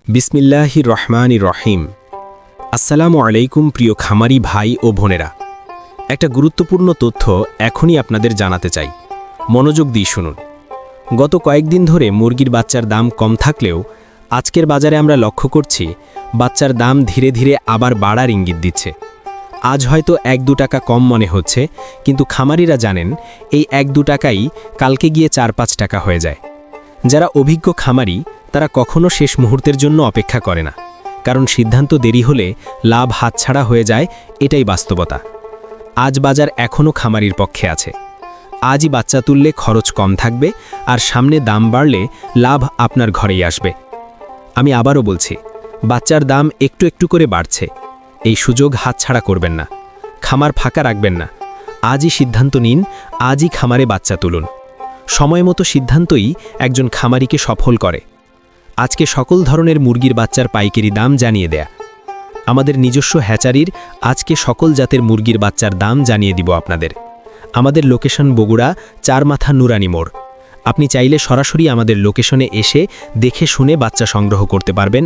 বিসমিল্লাহির রহমানির রহিম। আসসালামু আলাইকুম প্রিয় খামারি ভাই ও বোনেরা, একটা গুরুত্বপূর্ণ তথ্য এখনই আপনাদের জানাতে চাই, মনোযোগ দিয়ে শুনুন। গত কয়েকদিন ধরে মুরগির বাচ্চার দাম কম থাকলেও আজকের বাজারে আমরা লক্ষ্য করছি বাচ্চার দাম ধীরে ধীরে আবার বাড়ার ইঙ্গিত দিচ্ছে। আজ হয়তো 1-2 টাকা কম মনে হচ্ছে, কিন্তু খামারিরা জানেন এই 1-2 টাকাই কালকে গিয়ে 4-5 টাকা হয়ে যায়। যারা অভিজ্ঞ খামারি তারা কখনো শেষ মুহূর্তের জন্য অপেক্ষা করে না, কারণ সিদ্ধান্ত দেরি হলে লাভ হাতছাড়া হয়ে যায়, এটাই বাস্তবতা। আজ বাজার এখনও খামারির পক্ষে আছে। আজই বাচ্চা তুললে খরচ কম থাকবে, আর সামনে দাম বাড়লে লাভ আপনার ঘরেই আসবে। আমি আবারও বলছি, বাচ্চার দাম একটু একটু করে বাড়ছে, এই সুযোগ হাতছাড়া করবেন না, খামার ফাঁকা রাখবেন না। আজই সিদ্ধান্ত নিন, আজই খামারে বাচ্চা তুলুন। সময় মতো সিদ্ধান্তই একজন খামারিকে সফল করে। আজকে সকল ধরনের মুরগির বাচ্চার পাইকারি দাম জানিয়ে দেয়া। আমাদের নিজস্ব হ্যাচারির আজকে সকল জাতের মুরগির বাচ্চার দাম জানিয়ে দিব আপনাদের। আমাদের লোকেশন বগুড়া চারমাথা নুরানি মোড়। আপনি চাইলে সরাসরি আমাদের লোকেশনে এসে দেখে শুনে বাচ্চা সংগ্রহ করতে পারবেন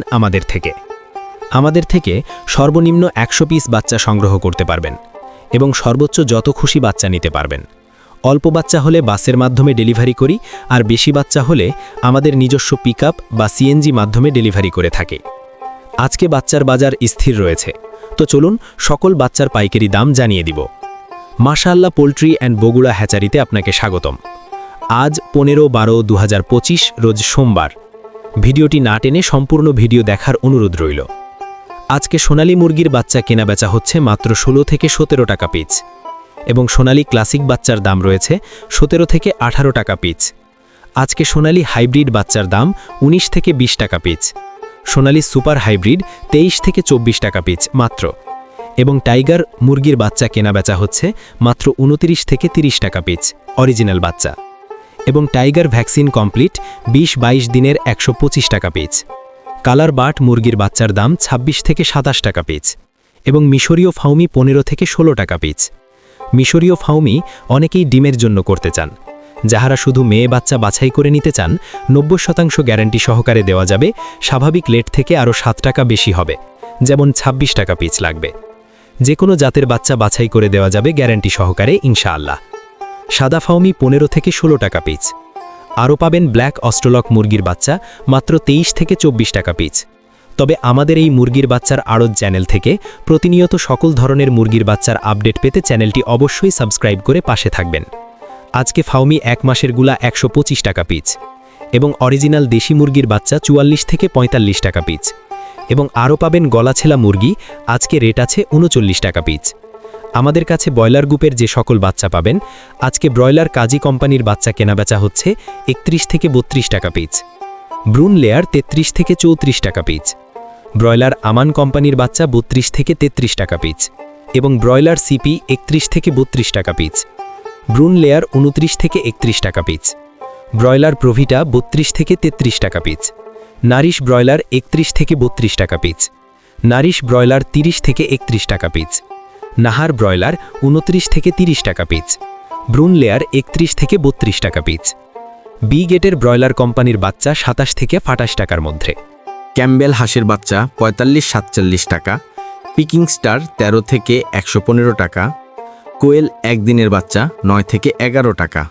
আমাদের থেকে সর্বনিম্ন 100 পিস বাচ্চা সংগ্রহ করতে পারবেন এবং সর্বোচ্চ যত খুশি বাচ্চা নিতে পারবেন। অল্প বাচ্চা হলে বাসের মাধ্যমে ডেলিভারি করি, আর বেশি বাচ্চা হলে আমাদের নিজস্ব পিকআপ বা সিএনজি মাধ্যমে ডেলিভারি করে থাকে। আজকে বাচ্চার বাজার স্থির রয়েছে, তো চলুন সকল বাচ্চার পাইকারি দাম জানিয়ে দিব। মাশাআল্লাহ পোল্ট্রি অ্যান্ড বগুড়া হ্যাচারিতে আপনাকে স্বাগতম। আজ 15-12-2025 রোজ সোমবার। ভিডিওটি না টেনে সম্পূর্ণ ভিডিও দেখার অনুরোধ রইল। আজকে সোনালী মুরগির বাচ্চা কেনাবেচা হচ্ছে মাত্র 16 থেকে 17 টাকা পিস, এবং সোনালী ক্লাসিক বাচ্চার দাম রয়েছে 17 থেকে 18 টাকা পিস। আজকে সোনালী হাইব্রিড বাচ্চার দাম 19 থেকে 20 টাকা পিস, সোনালী সুপার হাইব্রিড 23 থেকে 24 টাকা পিস মাত্র, এবং টাইগার মুরগির বাচ্চা কেনাবেচা হচ্ছে মাত্র 29 থেকে 30 টাকা পিস অরিজিনাল বাচ্চা, এবং টাইগার ভ্যাকসিন কমপ্লিট 20-22 দিনের 125 টাকা পিস। কালার বাট মুরগির বাচ্চার দাম 26 থেকে 27 টাকা পিস, এবং মিশরীয় ফাউমি 15 থেকে 16 টাকা পিস। মিশরীয় ফাউমি অনেকেই ডিমের জন্য করতে চান। যাহারা শুধু মেয়ে বাচ্চা বাছাই করে নিতে চান, 90% গ্যারান্টি সহকারে দেওয়া যাবে। স্বাভাবিক লেট থেকে আরও 7 টাকা বেশি হবে, যেমন 26 টাকা পিস লাগবে। যে কোনো জাতের বাচ্চা বাছাই করে দেওয়া যাবে গ্যারান্টি সহকারে ইনশাআল্লাহ। সাদা ফাউমি 15 থেকে 16 টাকা পিস। আরও পাবেন ব্ল্যাক অস্ট্রলক মুরগির বাচ্চা মাত্র 23 থেকে 24 টাকা পিস। তবে আমাদের এই মুরগির বাচ্চার আড়ত চ্যানেল থেকে প্রতিনিয়ত সকল ধরনের মুরগির বাচ্চার আপডেট পেতে চ্যানেলটি অবশ্যই সাবস্ক্রাইব করে পাশে থাকবেন। আজকে ফাউমি 1 মাসের গুলা 125 টাকা পিস, এবং অরিজিনাল দেশি মুরগির বাচ্চা 44 থেকে 45 টাকা পিস, এবং আরও পাবেন গলাছেলা মুরগি, আজকে রেট আছে 39 টাকা পিস। আমাদের কাছে ব্রয়লার গ্রুপের যে সকল বাচ্চা পাবেন, আজকে ব্রয়লার কাজী কোম্পানির বাচ্চা কেনাবেচা হচ্ছে 31 থেকে 32 টাকা পিস, ব্রুন লেয়ার 33 থেকে 34 টাকা পিস, ব্রয়লার আমান কোম্পানির বাচ্চা 32 থেকে 33 টাকা পিস, এবং ব্রয়লার সিপি 31 থেকে 32 টাকা পিস, ব্রুন লেয়ার 29 থেকে 31 টাকা পিস, ব্রয়লার প্রভিটা 32 থেকে 33 টাকা পিস, নারিশ ব্রয়লার 31 থেকে 32 টাকা পিস, নারিশ ব্রয়লার 30 থেকে 31 টাকা পিস, নাহার ব্রয়লার 29 থেকে 30 টাকা পিস, ব্রুন লেয়ার 31 থেকে 32 টাকা পিস। বি গেটের ব্রয়লার কোম্পানির বাচ্চা 27 থেকে 28 টাকার মধ্যে। ক্যাম্বেল হাঁসের বাচ্চা 45-47 টাকা, পিকিং স্টার 13 থেকে 115 টাকা, কোয়েল একদিনের বাচ্চা 9 থেকে 11 টাকা,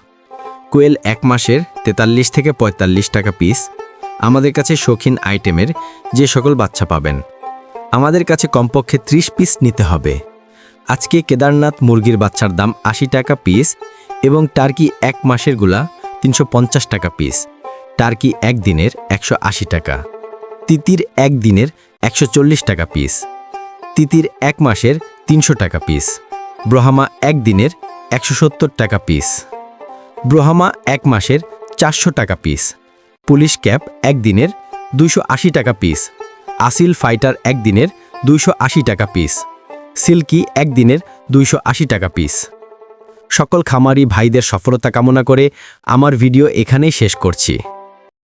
কোয়েল 1 মাসের 43 থেকে 45 টাকা পিস। আমাদের কাছে শৌখিন আইটেমের যে সকল বাচ্চা পাবেন, আমাদের কাছে কমপক্ষে 30 পিস নিতে হবে। আজকে কেদারনাথ মুরগির বাচ্চার দাম 80 টাকা পিস, এবং টার্কি 1 মাসের গুলা 350 টাকা পিস, টার্কি 1 দিনের 180 টাকা, তিতির 1 দিনের 140 টাকা পিস, তিতির 1 মাসের 300 টাকা পিস, ব্রহ্মা 1 দিনের 170 টাকা পিস, ব্রহ্মা 1 মাসের 400 টাকা পিস, পুলিশ ক্যাপ 1 দিনের 280 টাকা পিস, আসিল ফাইটার 1 দিনের 280 টাকা পিস, সিল্কি 1 দিনের 280 টাকা পিস। সকল খামারি ভাইদের সফলতা কামনা করে আমার ভিডিও এখানেই শেষ করছি।